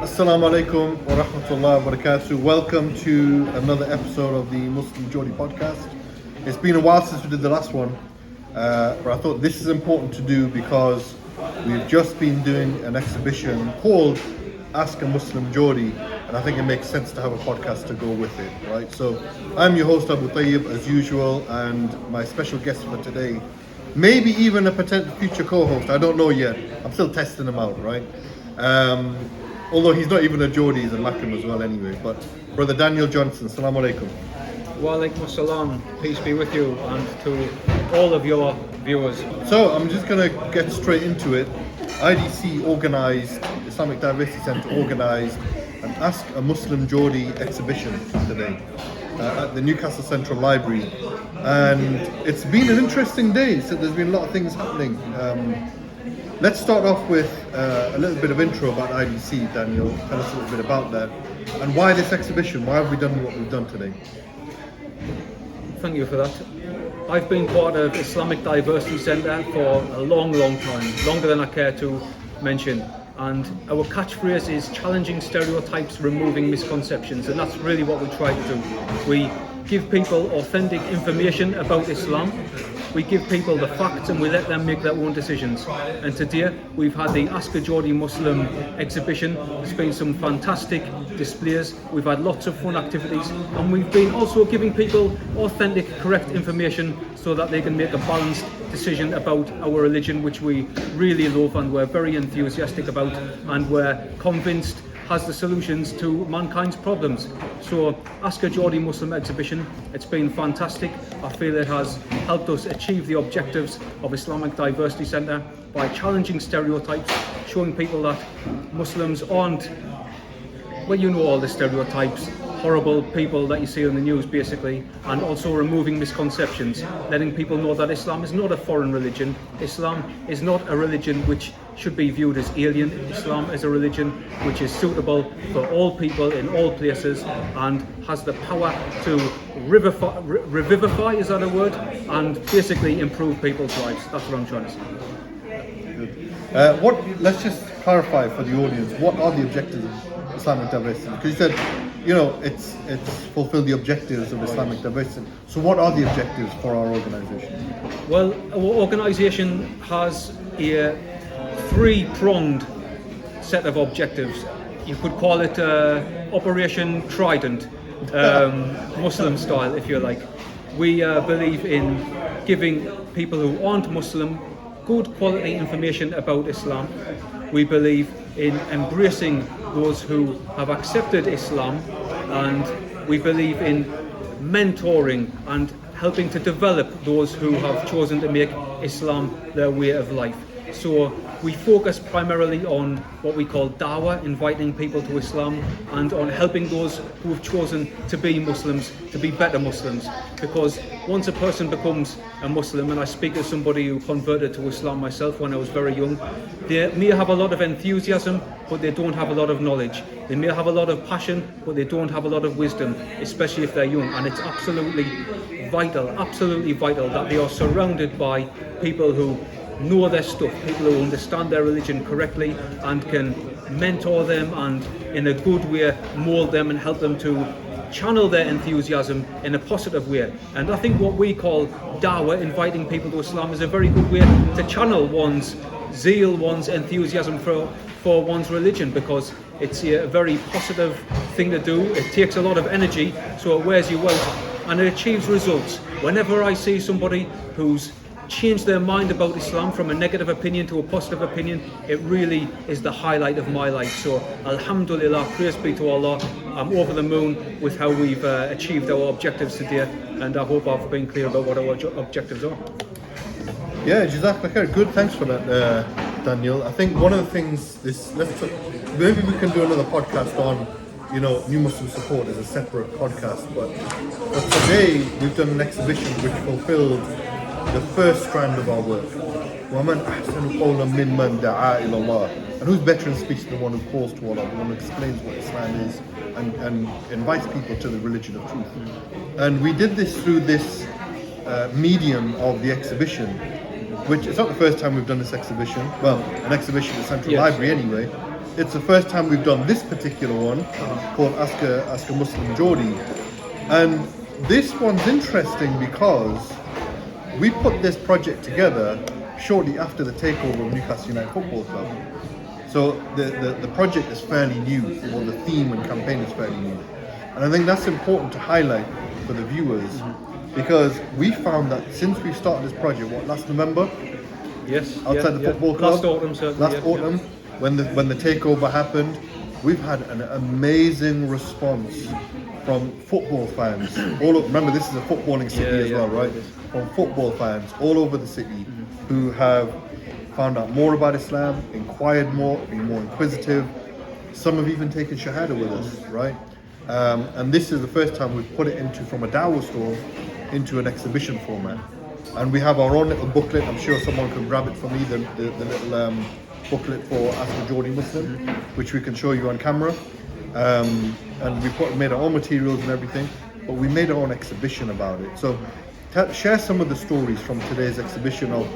Assalamu alaikum wa rahmatullahi wa barakatuh. Welcome to another episode of the Muslim Geordie podcast. It's been a while since we did the last one, but I thought this is important to do because we've just been doing an exhibition called Ask a Muslim Geordie, and I think it makes sense to have a podcast to go with it, right? So I'm your host Abu Tayeb as usual, and my special guest for today, maybe even a potential future co-host, I don't know yet. I'm still testing him out, right? Although he's not even a Geordie, he's a Mackem as well anyway. But Brother Daniel Johnson, Assalamu alaikum. Wa alaikum assalam, peace be with you and to all of your viewers. So I'm just going to get straight into it. IDC organised, Islamic Diversity Centre organised an Ask a Muslim Geordie exhibition today at the Newcastle Central Library. And it's been an interesting day, so there's been a lot of things happening. Let's start off with a little bit of intro about IDC, Daniel. Tell us a little bit about that. And why this exhibition? Why have we done what we've done today? Thank you for that. I've been part of Islamic Diversity Centre for a long time, longer than I care to mention. And our catchphrase is challenging stereotypes, removing misconceptions. And that's really what we try to do. We give people authentic information about Islam. We give people the facts and we let them make their own decisions. And today we've had the Ask a Geordie Muslim Exhibition. There's been some fantastic displays. We've had lots of fun activities, and we've been also giving people authentic, correct information so that they can make a balanced decision about our religion, which we really love and we're very enthusiastic about, and we're convinced has the solutions to mankind's problems. So Ask a Geordie Muslim Exhibition, it's been fantastic. I feel it has helped us achieve the objectives of Islamic Diversity Centre by challenging stereotypes, showing people that Muslims aren't, well, you know, all the stereotypes, horrible people that you see on the news basically, and also removing misconceptions, letting people know that Islam is not a foreign religion. Islam is not a religion which should be viewed as alien. Islam is a religion which is suitable for all people in all places and has the power to revivify, is that a word? And basically improve people's lives. That's what I'm trying to say. Let's just clarify for the audience, what are the objectives of Islamic diversity? Because you said, you know, it's fulfill the objectives of Islamic diversity. So what are the objectives for our organisation? Well, our organisation has a three-pronged set of objectives. You could call it Operation Trident, Muslim style, if you like. We believe in giving people who aren't Muslim good quality information about Islam. We believe in embracing those who have accepted Islam, and we believe in mentoring and helping to develop those who have chosen to make Islam their way of life. So we focus primarily on what we call dawah, inviting people to Islam, and on helping those who have chosen to be Muslims to be better Muslims. Because once a person becomes a Muslim, and I speak as somebody who converted to Islam myself when I was very young, they may have a lot of enthusiasm, but they don't have a lot of knowledge. They may have a lot of passion, but they don't have a lot of wisdom, especially if they're young. And it's absolutely vital that they are surrounded by people who know their stuff, people who understand their religion correctly and can mentor them and in a good way mold them and help them to channel their enthusiasm in a positive way. And I think what we call dawah, inviting people to Islam, is a very good way to channel one's zeal, one's enthusiasm for one's religion, because it's a very positive thing to do. It takes a lot of energy, so it wears you out, and it achieves results. Whenever I see somebody who's changed their mind about Islam from a negative opinion to a positive opinion, it really is the highlight of my life. So alhamdulillah, praise be to Allah. I'm over the moon with how we've achieved our objectives today, and I hope I've been clear about what our objectives are. Yeah, Jazakallah khair. Good, thanks for that, Daniel. I think one of the things is, maybe we can do another podcast on, you know, new Muslim support as a separate podcast, but today we've done an exhibition which fulfilled the first strand of our work. وَمَنْ أَحْسَنُ قَوْلًا مِمَّنْ دَعَا إِلَى اللَّهِ. And who's better in speech than the one who calls to Allah, the one who explains what Islam is and invites people to the religion of truth. And we did this through this medium of the exhibition, which it's not the first time we've done this exhibition. Well, an exhibition at Central Library anyway. it's the first time we've done this particular one called Ask a Muslim Geordie. And this one's interesting because we put this project together shortly after the takeover of Newcastle United Football Club. So the project is fairly new, or the theme and campaign is fairly new. And I think that's important to highlight for the viewers, because we found that since we started this project, last November? Yes. Outside the football club? Last autumn, certainly. Last autumn, when the takeover happened, we've had an amazing response from football fans. Remember, this is a footballing city as well, right? From football fans all over the city who have found out more about Islam, inquired more, been more inquisitive. Some have even taken Shahada with us, right? And this is the first time we've put it from a dawah stall into an exhibition format. And we have our own little booklet. I'm sure someone can grab it for me, the little booklet for Ask a Geordie Muslim, which we can show you on camera. And we made our own materials and everything, but we made our own exhibition about it. So share some of the stories from today's exhibition of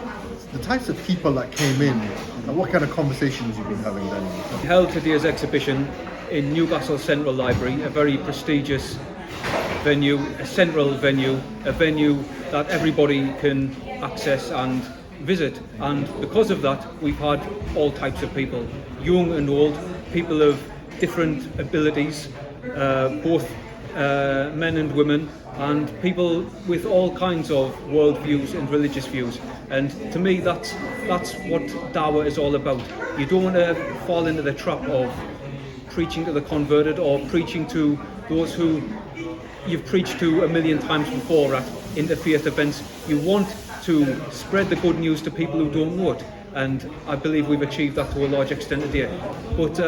the types of people that came in and what kind of conversations you've been having then. We held today's exhibition in Newcastle Central Library, a very prestigious venue, a central venue, a venue that everybody can access and visit. And because of that, we've had all types of people, young and old, people of different abilities, both men and women, and people with all kinds of worldviews and religious views. And to me, that's what dawah is all about. You don't want to fall into the trap of preaching to the converted or preaching to those who you've preached to a million times before at interfaith events. You want to spread the good news to people who don't know it. And I believe we've achieved that to a large extent today. But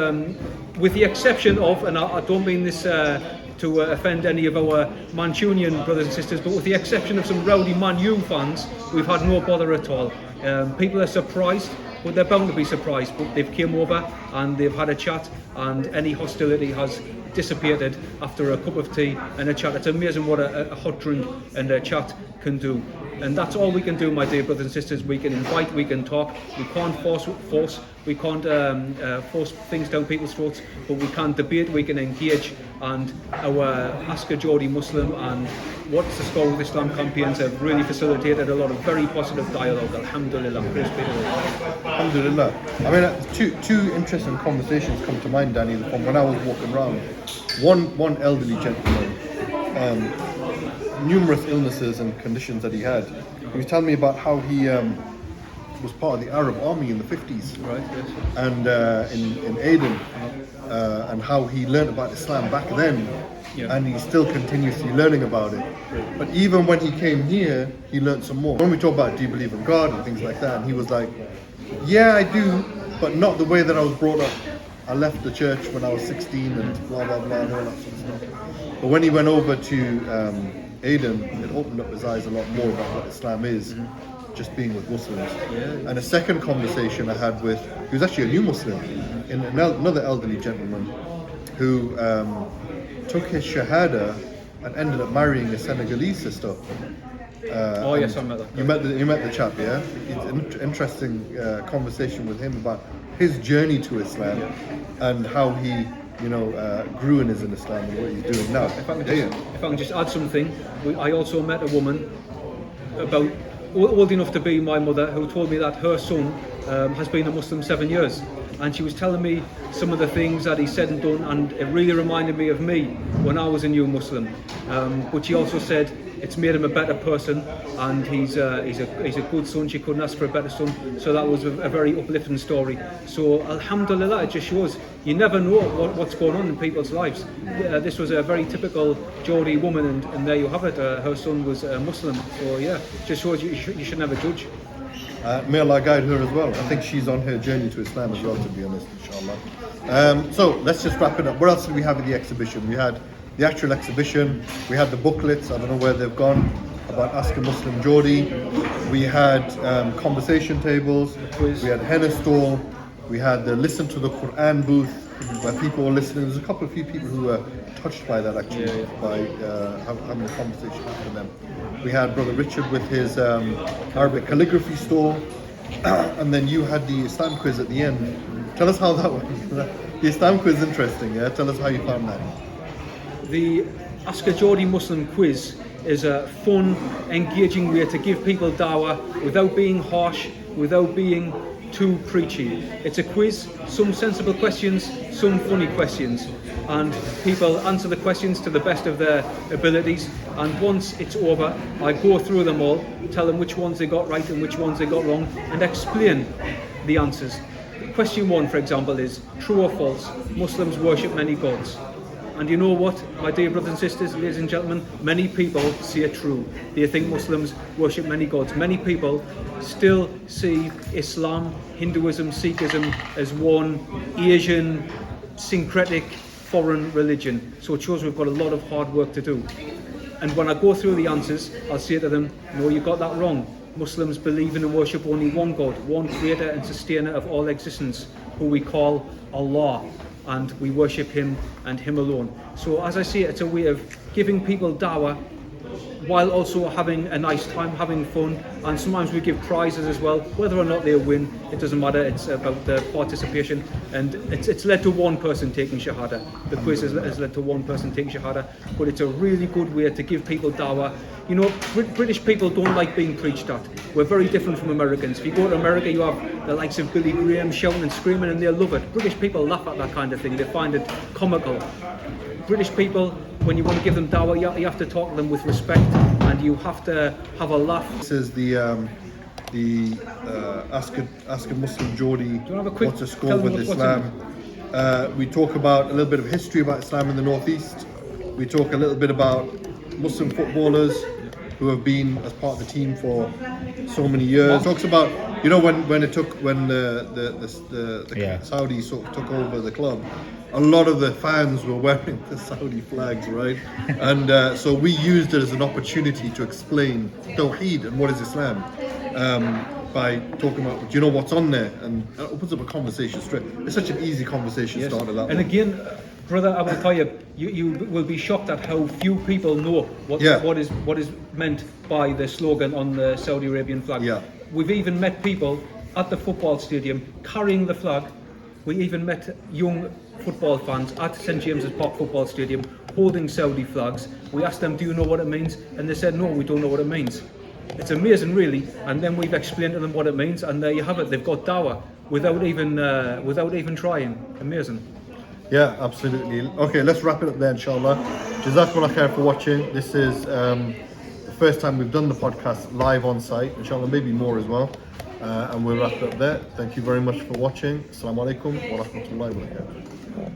with the exception of, and I don't mean this to offend any of our Mancunian brothers and sisters, but with the exception of some rowdy Man U fans, we've had no bother at all. People are surprised, but they're bound to be surprised. But they've come over and they've had a chat, and any hostility has dissipated after a cup of tea and a chat. It's amazing what a hot drink and a chat can do. And that's all we can do, my dear brothers and sisters. We can invite, we can talk, we can't force, we can't force things down people's throats, but we can debate, we can engage. And our Ask a Geordie Muslim and What's the Score with Islam campaigns have really facilitated a lot of very positive dialogue. Alhamdulillah. Praise be to Allah. Alhamdulillah. I mean, two interesting conversations come to mind, Danny, from when I was walking around. One elderly gentleman, numerous illnesses and conditions that he had. He was telling me about how he was part of the Arab army in the 50s, Right, yes. and in Aden, and how he learned about Islam back then, and he's still continuously learning about it. But even when he came here, he learned some more. When we talk about do you believe in God and things like that, and he was like, yeah, I do, but not the way that I was brought up. I left the church when I was 16 and blah blah blah and all that sort of stuff. But when he went over to Aden, it opened up his eyes a lot more about what Islam is, just being with Muslims. Yeah. And a second conversation I had with, he was actually a new Muslim, in another elderly gentleman who took his Shahada and ended up marrying a Senegalese sister. Yes, I met that. You met the chap, yeah? It's an interesting conversation with him about his journey to Islam and how he grew in Islam and what he's doing now. If I can just add something, I also met a woman about old enough to be my mother who told me that her son has been a Muslim 7 years, and she was telling me some of the things that he said and done, and it really reminded me of me when I was a new Muslim. But she also said it's made him a better person, and he's a good son. She couldn't ask for a better son, so that was a very uplifting story. So alhamdulillah, it just shows you never know what's going on in people's lives. This was a very typical Geordie woman, and there you have it. Her son was a Muslim, so yeah, just shows you should never judge. May Allah guide her as well. I think she's on her journey to Islam as well, to be honest, inshallah. So let's just wrap it up. What else did we have in the exhibition? We had the actual exhibition, we had the booklets, I don't know where they've gone, about Ask a Muslim Geordie. We had conversation tables, we had henna stall, we had the Listen to the Quran booth, where people were listening. There's a few people who were touched by that actually, by having a conversation with them. We had Brother Richard with his Arabic calligraphy store, and then you had the Islam quiz at the end, Tell us how that went. The Islam quiz is interesting, yeah? Tell us how you found that. The Ask a Geordie Muslim quiz is a fun, engaging way to give people dawah without being harsh, without being too preachy. It's a quiz, some sensible questions, some funny questions, and people answer the questions to the best of their abilities, and once it's over, I go through them all, tell them which ones they got right and which ones they got wrong, and explain the answers. Question 1, for example, is true or false? Muslims worship many gods. And you know what, my dear brothers and sisters, ladies and gentlemen, many people see it true. They think Muslims worship many gods. Many people still see Islam, Hinduism, Sikhism as one Asian, syncretic, foreign religion. So it shows we've got a lot of hard work to do. And when I go through the answers, I'll say to them, no, you got that wrong. Muslims believe in and worship only one God, one creator and sustainer of all existence, who we call Allah. And we worship him and him alone. So as I say, it's a way of giving people dawah while also having a nice time, having fun, and sometimes we give prizes as well. Whether or not they win, it doesn't matter, it's about the participation, and it's led to one person taking shahada. The quiz has led to one person taking shahada, but it's a really good way to give people dawah. You know, British people don't like being preached at. We're very different from Americans. If you go to America, you have the likes of Billy Graham shouting and screaming, and they love it. British people laugh at that kind of thing. They find it comical. British people, when you want to give them dawah, you have to talk to them with respect, and you have to have a laugh. This is the Ask a Muslim Geordie, what's the score with Islam. We talk about a little bit of history about Islam in the Northeast. We talk a little bit about Muslim footballers who have been as part of the team for so many years. Talks about, you know, when the Saudis sort of took over the club, a lot of the fans were wearing the Saudi flags, right? And so we used it as an opportunity to explain Tawheed and what is Islam, by talking about, do you know what's on there? And it opens up a conversation straight. It's such an easy conversation starter. That and one. Again, Brother Abu Tayeb, you will be shocked at how few people know what is meant by the slogan on the Saudi Arabian flag. Yeah. We've even met people at the football stadium carrying the flag. We even met young football fans at St James's Park Football Stadium holding Saudi flags. We asked them, do you know what it means? And they said, no, we don't know what it means. It's amazing, really. And then we've explained to them what it means, and there you have it. They've got dawah without even trying. Amazing. Yeah, absolutely. Okay, let's wrap it up there, inshallah. Jazakumullah khair for watching. This is the first time we've done the podcast live on site, inshallah, maybe more as well. And we'll wrap it up there. Thank you very much for watching. Assalamu alaikum wa rahmatullahi wa barakatuh.